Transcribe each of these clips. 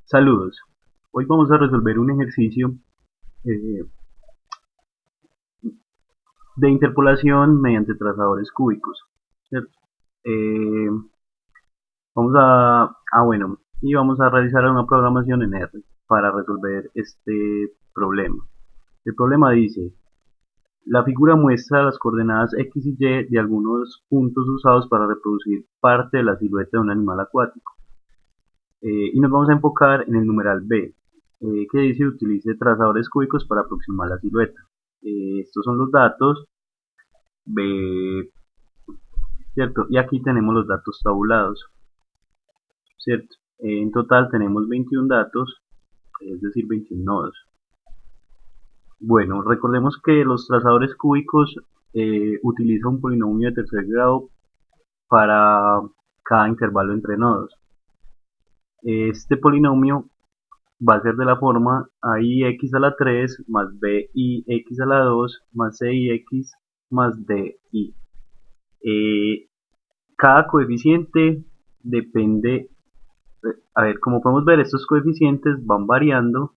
Saludos. Hoy vamos a resolver un ejercicio eh, de interpolación mediante trazadores cúbicos, ¿cierto? Eh, y vamos a realizar una programación en R para resolver este problema. El problema dice, la figura muestra las coordenadas X y Y de algunos puntos usados para reproducir parte de la silueta de un animal acuático. Y nos vamos a enfocar en el numeral B, que dice utilice trazadores cúbicos para aproximar la silueta. Estos son los datos, B, ¿cierto? Y aquí tenemos los datos tabulados, ¿cierto? En total tenemos 21 datos, es decir, 21 nodos. Bueno, recordemos que los trazadores cúbicos utilizan un polinomio de tercer grado para cada intervalo entre nodos. Este polinomio va a ser de la forma AIX a la 3 más BIX a la 2 más CIX más DI. Cada coeficiente depende, a ver, como podemos ver, estos coeficientes van variando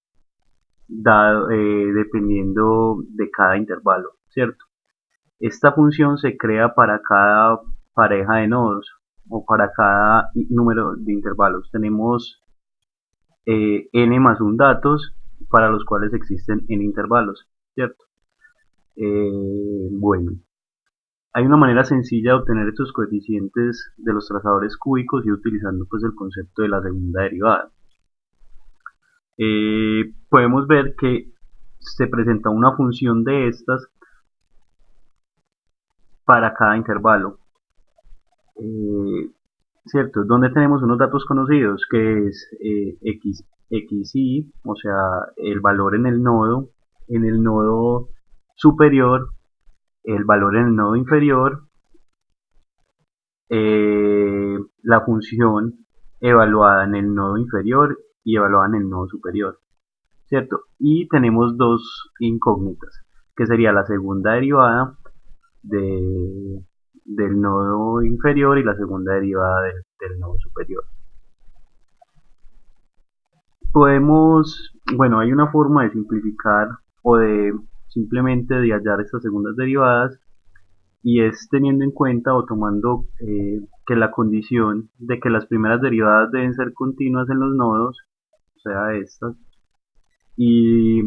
dependiendo de cada intervalo, ¿cierto? Esta función se crea para cada pareja de nodos o para cada número de intervalos. Tenemos n más un datos para los cuales existen n intervalos, ¿cierto? Bueno, hay una manera sencilla de obtener estos coeficientes de los trazadores cúbicos y utilizando pues el concepto de la segunda derivada. Podemos ver que se presenta una función de estas para cada intervalo. ¿Cierto? Donde tenemos unos datos conocidos que es xy, o sea, el valor en el nodo superior, el valor en el nodo inferior, la función evaluada en el nodo inferior y evaluada en el nodo superior, ¿cierto? Y tenemos dos incógnitas, que sería la segunda derivada de, del nodo inferior y la segunda derivada del nodo superior. Bueno, hay una forma de simplificar o de simplemente de hallar estas segundas derivadas y es teniendo en cuenta o tomando que la condición de que las primeras derivadas deben ser continuas en los nodos, o sea estas, y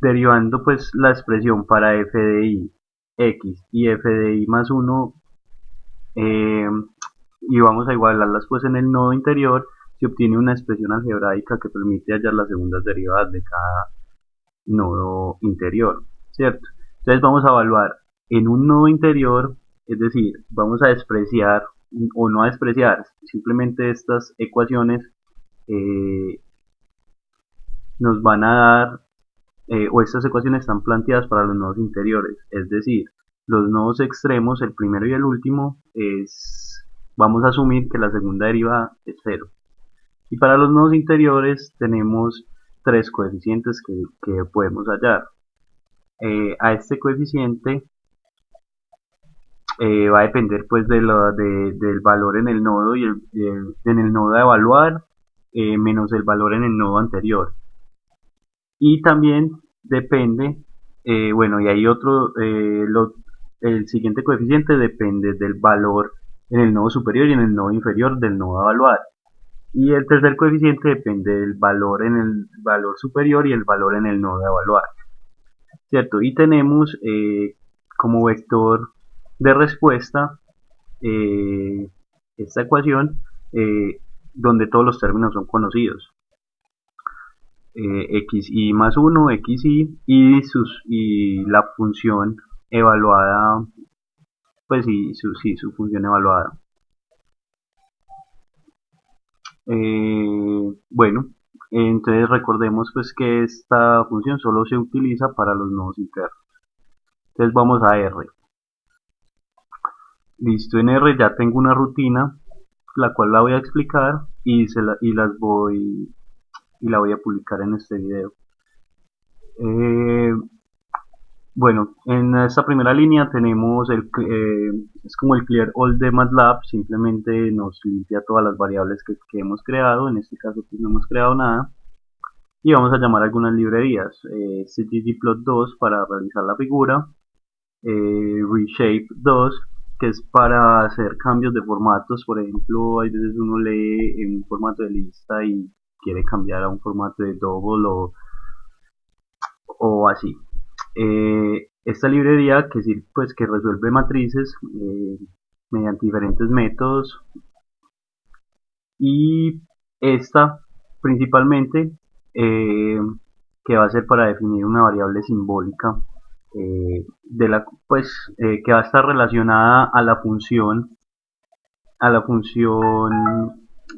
derivando pues la expresión para f de i x y f de i más 1 eh, y vamos a igualarlas pues en el nodo interior, se obtiene una expresión algebraica que permite hallar las segundas derivadas de cada nodo interior, ¿cierto? Entonces vamos a evaluar en un nodo interior, es decir, vamos a despreciar o no a despreciar, simplemente estas ecuaciones eh, nos van a dar, o estas ecuaciones están planteadas para los nodos interiores, es decir, los nodos extremos, el primero y el último, vamos a asumir que la segunda derivada es 0. Y para los nodos interiores tenemos tres coeficientes que podemos hallar. A este coeficiente va a depender pues del valor en el nodo en el nodo a evaluar menos el valor en el nodo anterior. Y también depende, bueno, y hay el siguiente coeficiente depende del valor en el nodo superior y en el nodo inferior del nodo a evaluar. Y el tercer coeficiente depende del valor en el valor superior y el valor en el nodo a evaluar, ¿cierto? Y tenemos como vector de respuesta eh, esta ecuación donde todos los términos son conocidos. Xy más 1, xy y la función evaluada, pues sí, su función evaluada. Bueno, entonces recordemos pues que esta función solo se utiliza para los nodos internos. Entonces vamos a R. Listo, en R ya tengo una rutina, la cual la voy a explicar y la voy a publicar en este video. Eh, Bueno, en esta primera línea tenemos es como el clear all de MATLAB, simplemente nos limpia todas las variables que hemos creado, en este caso pues no hemos creado nada, y vamos a llamar algunas librerías, ggplot2 para realizar la figura, reshape2 que es para hacer cambios de formatos, por ejemplo hay veces uno lee en un formato de lista y quiere cambiar a un formato de double o así. Esta librería pues, que resuelve matrices mediante diferentes métodos, y esta principalmente eh, que va a ser para definir una variable simbólica que va a estar relacionada a la función,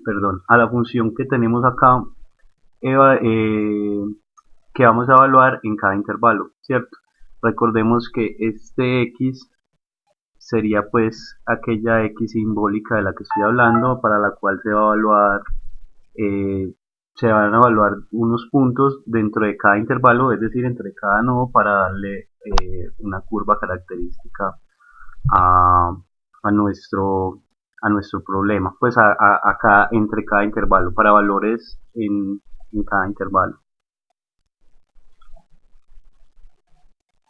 perdón, a la función que tenemos acá, eh, que vamos a evaluar en cada intervalo, ¿cierto? Recordemos que este x sería pues aquella x simbólica de la que estoy hablando, para la cual eh, se van a evaluar unos puntos dentro de cada intervalo, es decir, entre cada nodo, para darle una curva característica a, a nuestro a nuestro problema, pues entre cada intervalo, para valores en cada intervalo.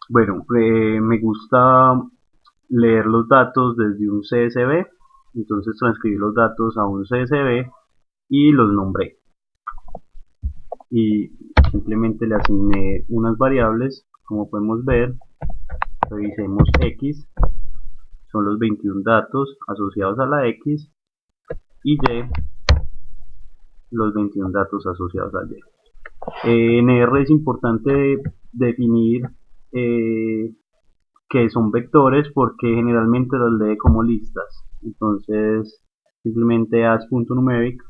Bueno, me gusta leer los datos desde un CSV, entonces transcribí los datos a un CSV y los nombré. Y simplemente le asigné unas variables, como podemos ver, revisemos x, son los 21 datos asociados a la x, y y, los 21 datos asociados a y. En R es importante definir eh, que son vectores porque generalmente los lee como listas. Entonces simplemente haz punto numeric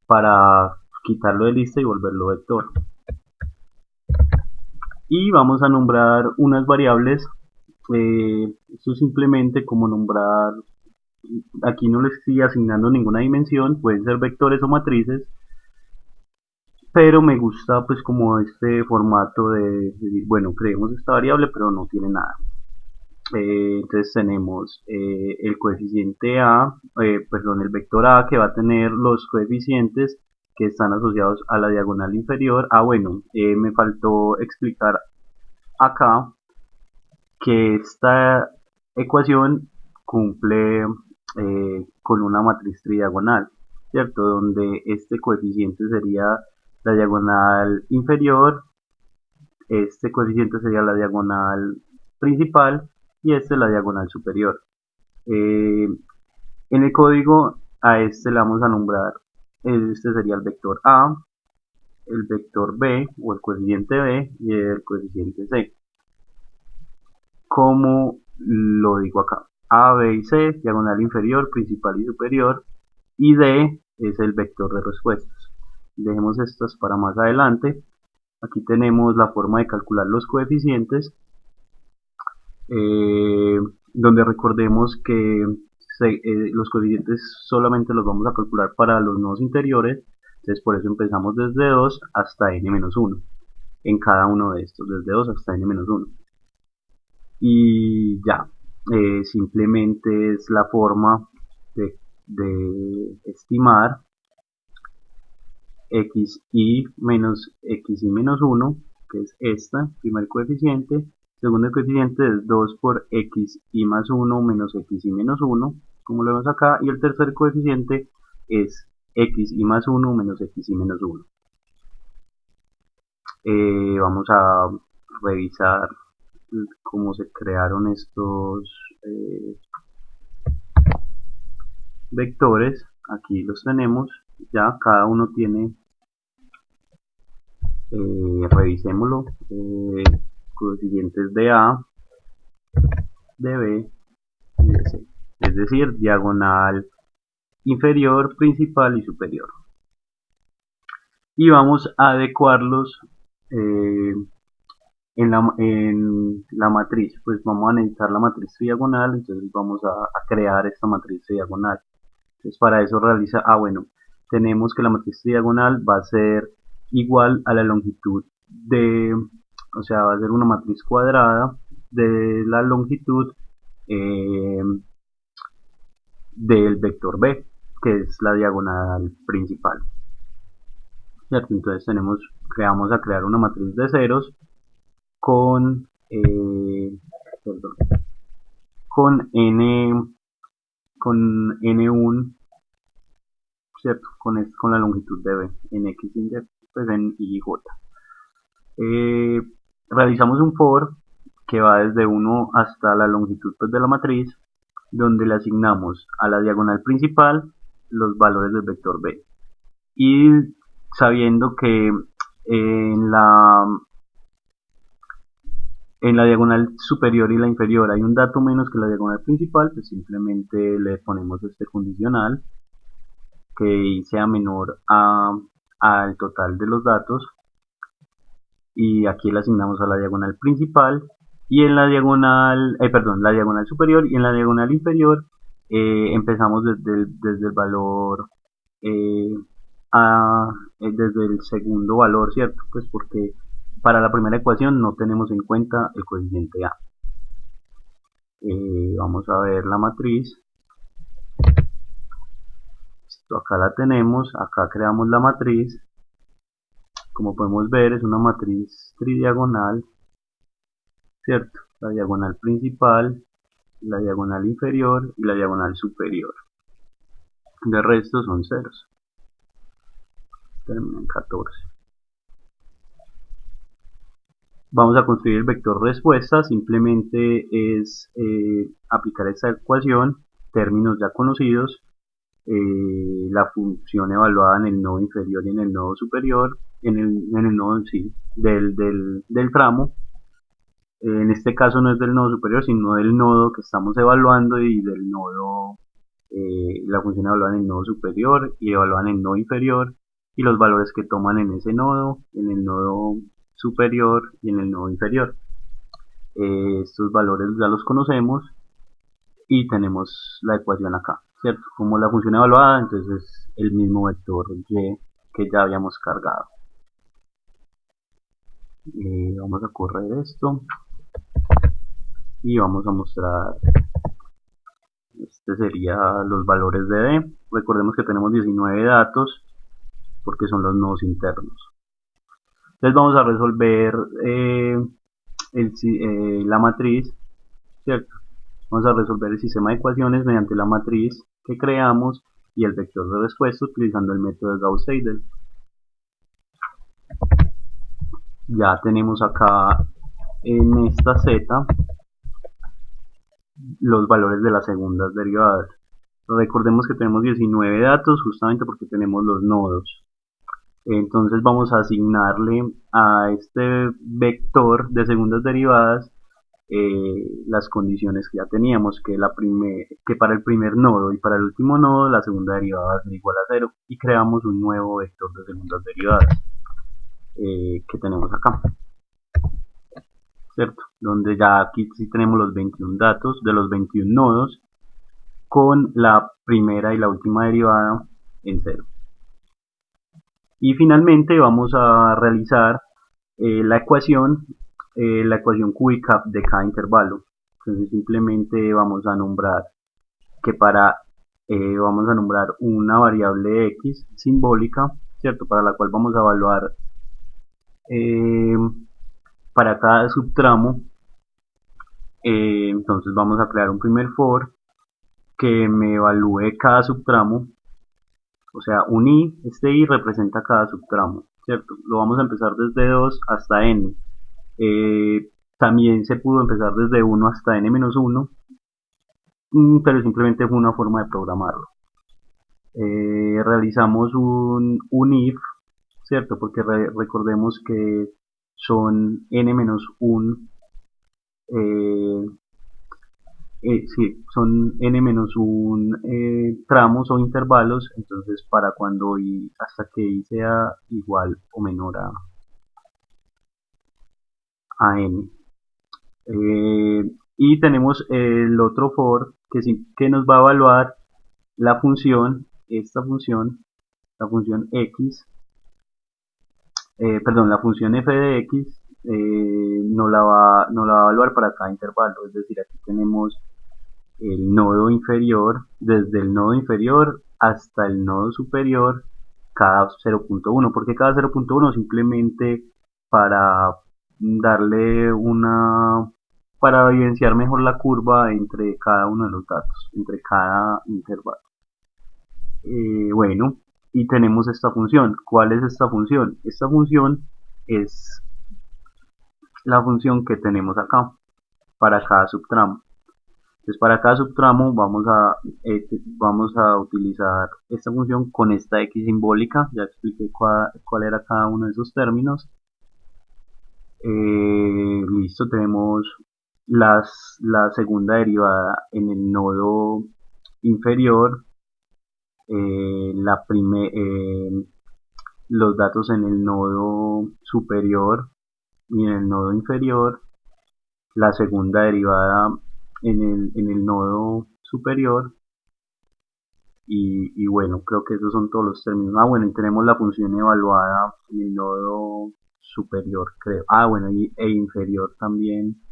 para quitarlo de lista y volverlo vector. Y vamos a nombrar unas variables. Esto es simplemente como nombrar, aquí no les estoy asignando ninguna dimensión, pueden ser vectores o matrices, pero me gusta pues como este formato bueno, creemos esta variable pero no tiene nada. Entonces tenemos el coeficiente A, perdón, el vector A, que va a tener los coeficientes que están asociados a la diagonal inferior. Bueno, me faltó explicar acá que esta ecuación cumple con una matriz tridiagonal, ¿cierto? Donde este coeficiente sería la diagonal inferior, este coeficiente sería la diagonal principal y este la diagonal superior. En el código a este le vamos a nombrar, este sería el vector A, el vector B o el coeficiente B y el coeficiente C. Como lo digo acá, A, B y C, diagonal inferior, principal y superior, y D es el vector de respuestas. Dejemos estas para más adelante. Aquí tenemos la forma de calcular los coeficientes, eh, donde recordemos que los coeficientes solamente los vamos a calcular para los nodos interiores, entonces por eso empezamos desde 2 hasta n-1 en cada uno de estos, desde 2 hasta n-1. Y ya, simplemente es la forma de estimar xi menos xi menos 1, que es esta, primer coeficiente. Segundo coeficiente es 2 por xi más 1 menos xi menos 1, como lo vemos acá. Y el tercer coeficiente es xi más 1 menos xi menos 1. Vamos a revisar cómo se crearon estos vectores. Aquí los tenemos, ya cada uno tiene, revisémoslo, coeficientes de A, de B y de C, es decir, diagonal inferior, principal y superior. Y vamos a adecuarlos en la matriz. Pues vamos a necesitar la matriz diagonal, entonces vamos a crear esta matriz diagonal. Entonces para eso bueno, tenemos que la matriz diagonal va a ser igual a la longitud o sea, va a ser una matriz cuadrada de la longitud eh, del vector B, que es la diagonal principal, ¿cierto? Entonces vamos a crear una matriz de ceros con, perdón, con n, con n1, ¿cierto? Con la longitud de B, en x, pues en y, j. Realizamos un for que va desde 1 hasta la longitud, pues, de la matriz, donde le asignamos a la diagonal principal los valores del vector B. Y sabiendo que en la, en la diagonal superior y la inferior hay un dato menos que la diagonal principal, pues simplemente le ponemos este condicional que sea menor al total de los datos, y aquí le asignamos a la diagonal principal, y en la diagonal, la diagonal superior, y en la diagonal inferior empezamos desde el valor eh, desde el segundo valor, ¿cierto? Pues porque para la primera ecuación no tenemos en cuenta el coeficiente a. Vamos a ver la matriz. Esto acá la tenemos, acá creamos la matriz. Como podemos ver, es una matriz tridiagonal, ¿cierto? La diagonal principal, la diagonal inferior y la diagonal superior. De resto son ceros. Termina en 14. Vamos a construir el vector respuesta. Simplemente es aplicar esta ecuación, términos ya conocidos, la función evaluada en el nodo inferior y en el nodo superior, en el nodo sí, del tramo. En este caso no es del nodo superior, sino del nodo que estamos evaluando, y del nodo, la función evaluada en el nodo superior y evaluada en el nodo inferior, y los valores que toman en ese nodo, en el nodo superior y en el nodo inferior. Estos valores ya los conocemos y tenemos la ecuación acá, ¿cierto? Como la función evaluada, entonces es el mismo vector y que ya habíamos cargado. Vamos a correr esto y vamos a mostrar, este sería los valores de D. Recordemos que tenemos 19 datos porque son los nodos internos. Entonces vamos a resolver la matriz, ¿cierto? Vamos a resolver el sistema de ecuaciones mediante la matriz que creamos y el vector de respuesta utilizando el método de Gauss-Seidel. Ya tenemos acá en esta z los valores de las segundas derivadas. Recordemos que tenemos 19 datos justamente porque tenemos los nodos. Entonces vamos a asignarle a este vector de segundas derivadas las condiciones que ya teníamos, que para el primer nodo y para el último nodo la segunda derivada va a ser igual a 0, y creamos un nuevo vector de segundas derivadas que tenemos acá, ¿cierto? Donde ya aquí sí tenemos los 21 datos de los 21 nodos con la primera y la última derivada en 0. Y finalmente vamos a realizar la ecuación cúbica de cada intervalo. Entonces simplemente vamos a nombrar vamos a nombrar una variable x simbólica, ¿cierto? Para la cual vamos a evaluar para cada subtramo. Entonces vamos a crear un primer for que me evalúe cada subtramo, o sea, un i, este i representa cada subtramo, ¿cierto? Lo vamos a empezar desde 2 hasta n. También se pudo empezar desde 1 hasta n-1, pero simplemente fue una forma de programarlo. Realizamos un if, ¿cierto? Porque recordemos que son n-1, sí, son n-1 tramos o intervalos, entonces para cuando y hasta que i sea igual o menor a n. Y tenemos el otro for que nos va a evaluar la función, la función x, la función f de x, no la va a evaluar para cada intervalo. Es decir, aquí tenemos el nodo inferior, desde el nodo inferior hasta el nodo superior, cada 0.1. ¿Por qué cada 0.1? Simplemente para darle para evidenciar mejor la curva entre cada uno de los datos, entre cada intervalo. Bueno, y tenemos esta función. ¿Cuál es esta función? Esta función es la función que tenemos acá para cada subtramo. Entonces, para cada subtramo vamos a utilizar esta función con esta x simbólica. Ya expliqué cuál era cada uno de esos términos. Listo, tenemos la segunda derivada en el nodo inferior, los datos en el nodo superior y en el nodo inferior, la segunda derivada en el nodo superior y bueno, creo que esos son todos los términos. Ah, bueno, y tenemos la función evaluada en el nodo superior, creo. Ah, bueno, e inferior también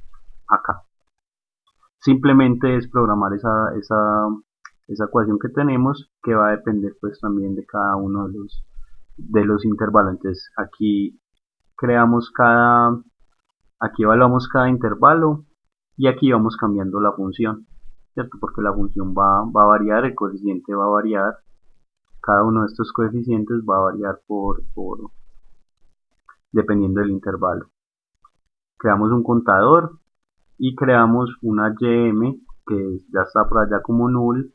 acá. Simplemente es programar esa ecuación que tenemos, que va a depender pues también de cada uno de los intervalos. Entonces aquí creamos aquí evaluamos cada intervalo y aquí vamos cambiando la función, ¿cierto? Porque la función va a variar, el coeficiente va a variar, cada uno de estos coeficientes va a variar dependiendo del intervalo. Creamos un contador y creamos una ym que ya está por allá como null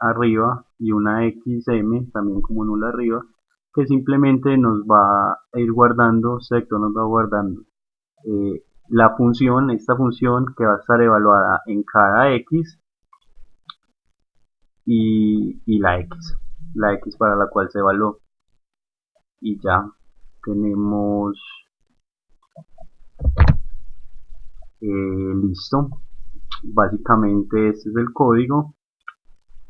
arriba y una xm también como null arriba, que simplemente nos va a ir guardando, sector nos va guardando la función, esta función que va a estar evaluada en cada x y la x para la cual se evaluó. Y ya tenemos listo. Básicamente este es el código.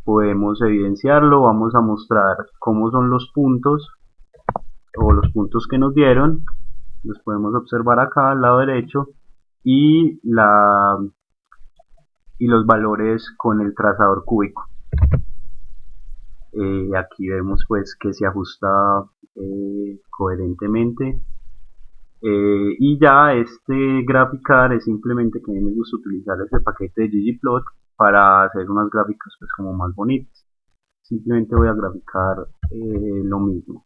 Podemos evidenciarlo, vamos a mostrar cómo son los puntos o los puntos que nos dieron. Los podemos observar acá al lado derecho y y los valores con el trazador cúbico. Aquí vemos pues que se ajusta coherentemente. Y ya este graficar es simplemente que a mí me gusta utilizar este paquete de ggplot para hacer unas gráficas pues como más bonitas. Simplemente voy a graficar lo mismo.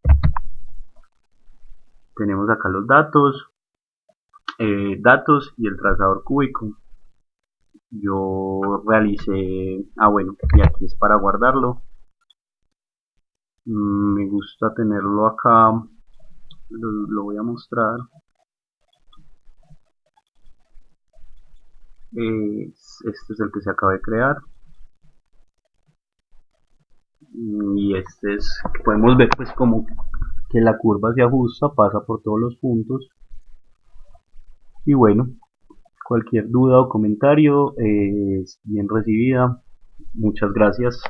Tenemos acá los datos y el trazador cúbico. Yo realicé, bueno, y aquí es para guardarlo. Me gusta tenerlo acá, lo voy a mostrar. Este es el que se acaba de crear. Y este es, podemos ver pues como que la curva se ajusta, pasa por todos los puntos. Y bueno, cualquier duda o comentario es bien recibida. Muchas gracias.